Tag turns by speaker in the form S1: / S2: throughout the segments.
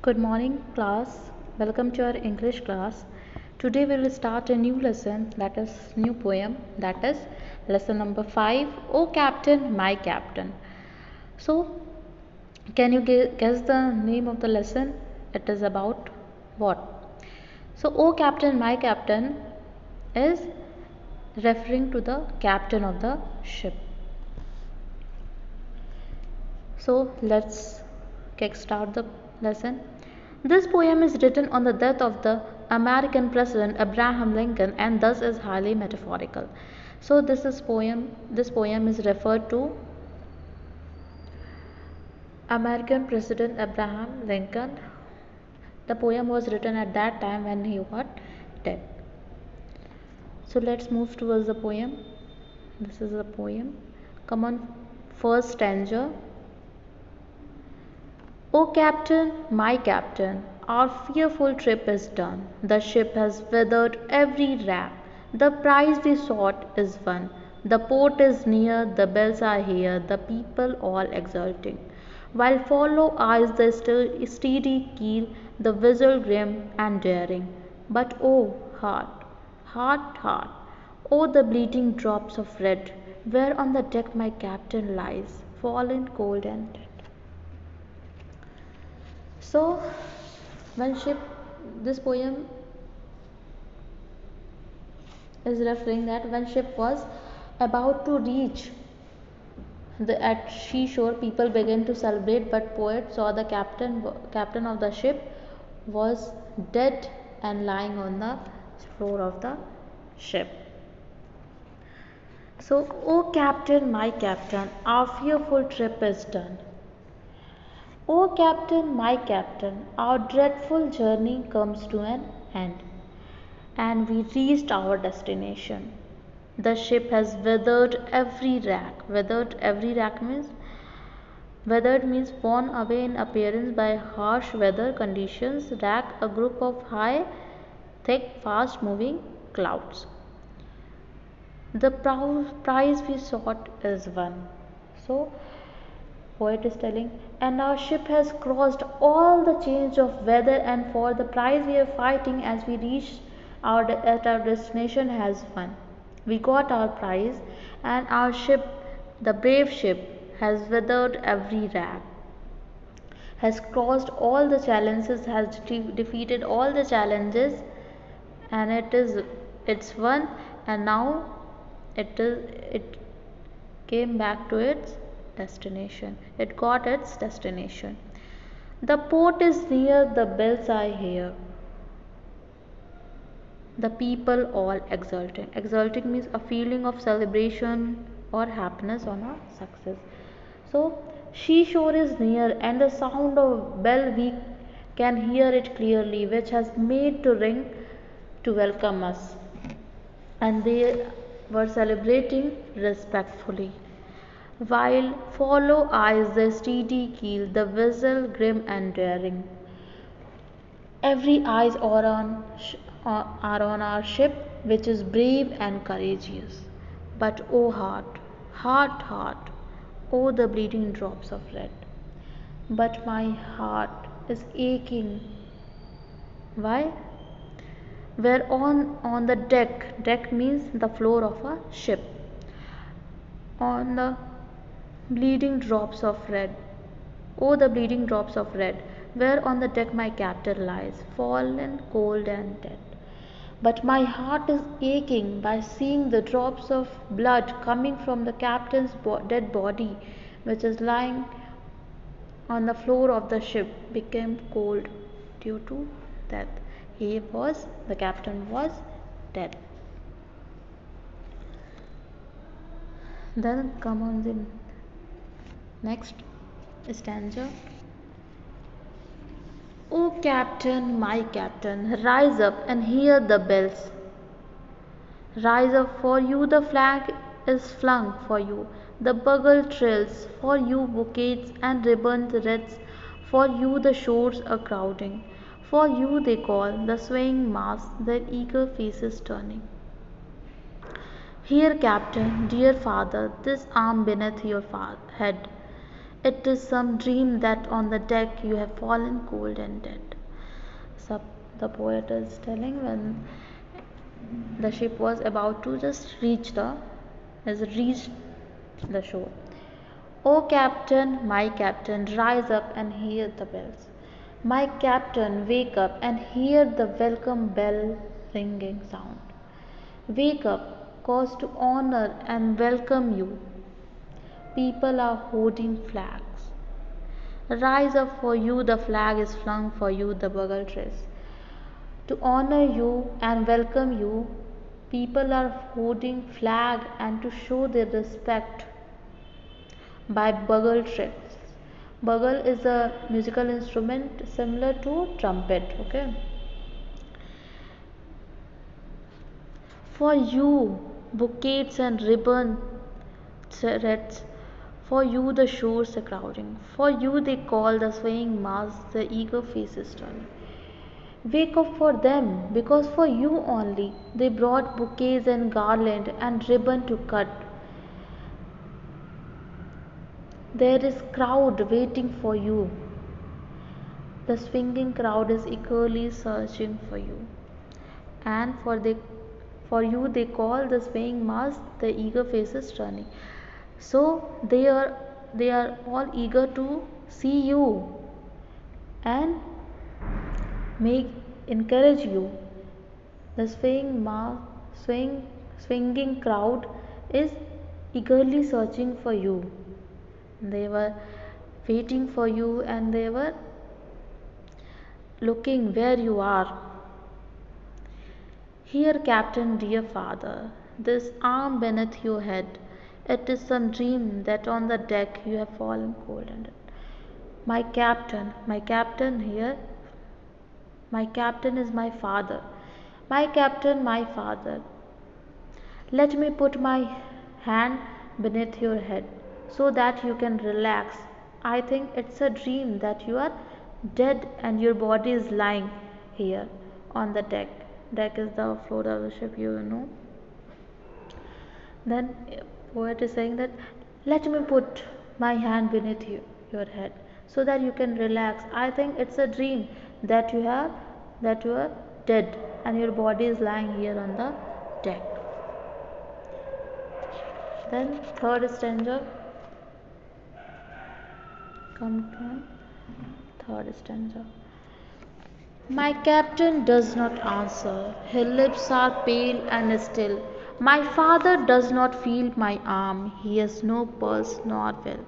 S1: Good morning, class. Welcome to our English class. Today we will start a new lesson, that is new poem, that is lesson number 5, O Captain, My Captain. So, can you guess the name of the lesson? It is about what? So, O Captain, My Captain is referring to the captain of the ship. So, let's kickstart the lesson. This poem is written on the death of the American President Abraham Lincoln and thus is highly metaphorical. So this poem is referred to American President Abraham Lincoln. The poem was written at that time when he got dead. So let's move towards the poem. This is the poem. Come on, first stanza. O Captain, my Captain, our fearful trip is done. The ship has weathered every rack. The prize we sought is won. The port is near, the bells are here, the people all exulting. While follow eyes the steady keel, the whistle grim and daring. But oh, heart, heart, heart, oh the bleeding drops of red, where on the deck my captain lies, fallen cold and dead. So, this poem is referring that when ship was about to reach at seashore, people began to celebrate, but poet saw the captain of the ship was dead and lying on the floor of the ship. So, O Captain, my Captain, our fearful trip is done. O Captain, my Captain, our dreadful journey comes to an end, and we reached our destination. The ship has weathered every rack. Weathered means worn away in appearance by harsh weather conditions. Rack, a group of high, thick, fast moving clouds. The prize we sought is won. So, poet is telling, and our ship has crossed all the change of weather, and for the prize we are fighting as we reach our destination has won. We got our prize, and our ship, the brave ship, has weathered every rack, has crossed all the challenges, has defeated all the challenges, and it's won, and now it came back to its destination. It got its destination. The port is near, the bells are here. The people all exulting. Exulting means a feeling of celebration or happiness on a success. So, seashore is near, and the sound of bell we can hear it clearly, which has made to ring to welcome us. And they were celebrating respectfully. While follow eyes the steady keel, the vessel grim and daring. Every eyes are on our ship, which is brave and courageous. But oh heart, heart, heart, oh the bleeding drops of red. But my heart is aching. Why? Where on the deck means the floor of a ship. On the bleeding drops of red. Oh, the bleeding drops of red, where on the deck my captain lies, fallen cold and dead. But my heart is aching by seeing the drops of blood coming from the captain's dead body, which is lying on the floor of the ship, became cold due to death. The captain was dead. Then come on the next stanza. O Captain, my Captain, rise up and hear the bells. Rise up, for you the flag is flung for you, the bugle trills, for you bouquets and ribbons wreaths, for you the shores are crowding, for you they call, the swaying mass, their eager faces turning. Here, Captain, dear father, this arm beneath your head. It is some dream that on the deck you have fallen cold and dead. So the poet is telling when the ship was about to just reach the shore. O captain, my captain, rise up and hear the bells. My captain, wake up and hear the welcome bell ringing sound. Wake up, cause to honor and welcome you. People are holding flags. Rise up, for you the flag is flung, for you the bugle dress. To honor you and welcome you, people are holding flag and to show their respect by bugle tricks. Bugle is a musical instrument similar to trumpet. Okay. For you, bouquets and ribbon threads. For you, the shores are crowding. For you, they call the swaying mass, the eager faces turning. Wake up for them, because for you only they brought bouquets and garland and ribbon to cut. There is crowd waiting for you. The swinging crowd is eagerly searching for you. And for you they call the swaying mass the eager faces turning. So they are all eager to see you and make encourage you. The swinging crowd is eagerly searching for you. They were waiting for you and they were looking where you are. Here, Captain, dear father, this arm beneath your head. It is some dream that on the deck you have fallen cold and dead. My captain here, my captain is my father. My captain, my father. Let me put my hand beneath your head so that you can relax. I think it's a dream that you are dead and your body is lying here on the deck. Deck is the floor of the ship, you know. Then poet is saying that let me put my hand beneath your head so that you can relax. I think it's a dream that you are dead and your body is lying here on the deck. Then third stanza, come to third stanza. My captain does not answer. His lips are pale and still. My father does not feel my arm. He has no pulse nor will.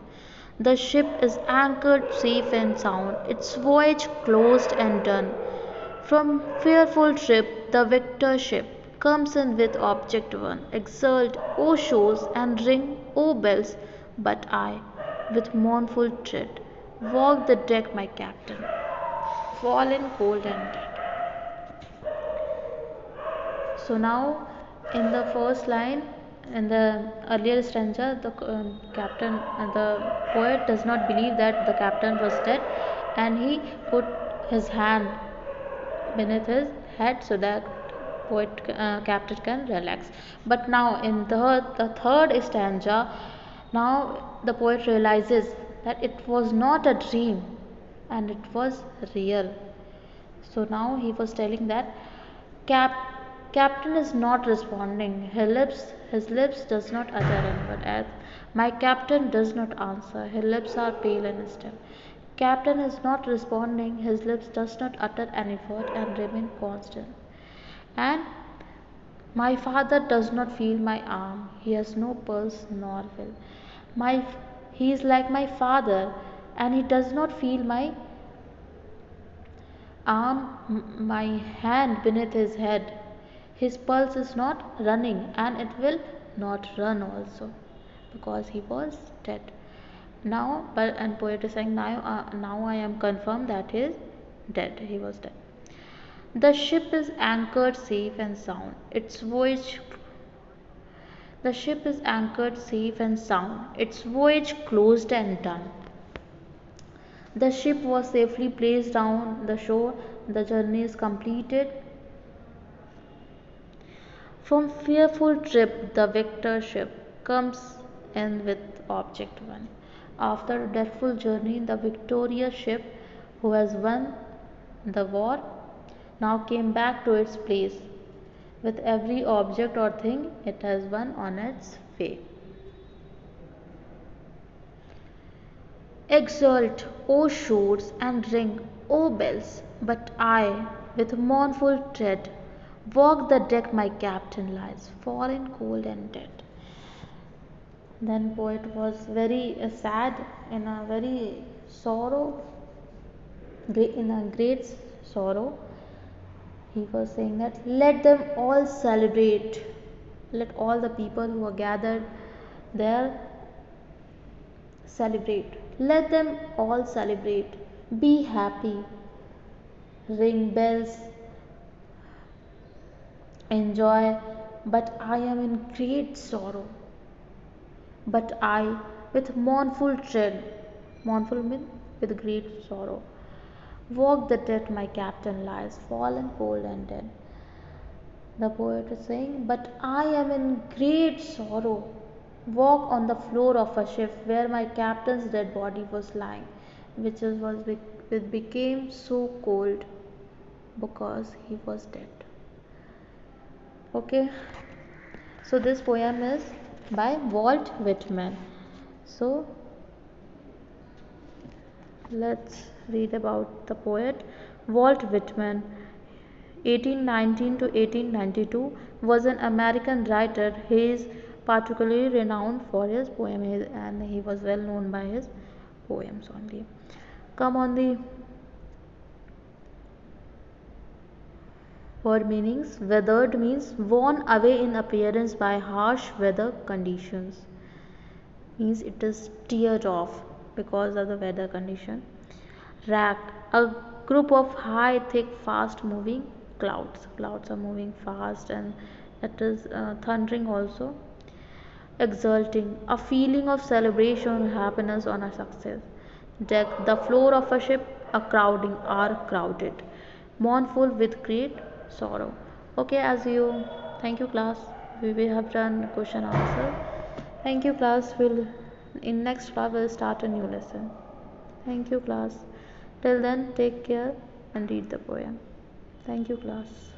S1: The ship is anchored safe and sound, its voyage closed and done. From fearful trip, the victor ship comes in with object won. Exult, O shores, and ring, O bells. But I, with mournful tread, walk the deck, my captain, fallen cold and dead. So now, in the first line, in the earlier stanza, the poet does not believe that the captain was dead, and he put his hand beneath his head so that captain can relax. But now, in the third stanza, now the poet realizes that it was not a dream and it was real. So now he was telling that captain is not responding. His lips does not utter any word. As my captain does not answer. His lips are pale and still. Captain is not responding. His lips does not utter any word and remain constant. And my father does not feel my arm. He has no pulse nor will. My he is like my father, and he does not feel my my hand beneath his head. His pulse is not running and it will not run also because he was dead. Now, but and poet is saying now I am confirmed that he is dead. He was dead. The ship is anchored safe and sound. Its voyage the ship is anchored safe and sound. Its voyage closed and done. The ship was safely placed down the shore. The journey is completed. From fearful trip, the victor ship comes in with object won. After a dreadful journey, the victorious ship, who has won the war, now came back to its place with every object or thing it has won on its way. Exult, O shores, and ring, O bells! But I, with mournful tread, walk the deck my captain lies, fallen cold and dead. Then poet was very sad, in a very sorrow, in a great sorrow. He was saying that let them all celebrate, let all the people who are gathered there celebrate, let them all celebrate, be happy, ring bells, enjoy, but I am in great sorrow. But I, with mournful tread, mournful means with great sorrow, walk the dead my captain lies, fallen cold and dead. The poet is saying, but I am in great sorrow, walk on the floor of a ship where my captain's dead body was lying, it became so cold because he was dead. Okay, so this poem is by Walt Whitman. So let's read about the poet. Walt Whitman, 1819 to 1892, was an American writer. He is particularly renowned for his poems and he was well known by his poems only. Come on the word meanings. Weathered means worn away in appearance by harsh weather conditions. Means it is teared off because of the weather condition. Racked, a group of high, thick, fast moving clouds. Clouds are moving fast and it is thundering also. Exulting, a feeling of celebration or happiness on a success. Deck, the floor of a ship, a crowding or crowded. Mournful with great sorrow. Okay, as you, thank you class. We have done question answer. Thank you class. We'll in next class we'll start a new lesson. Thank you class. Till then, take care and read the poem. Thank you class.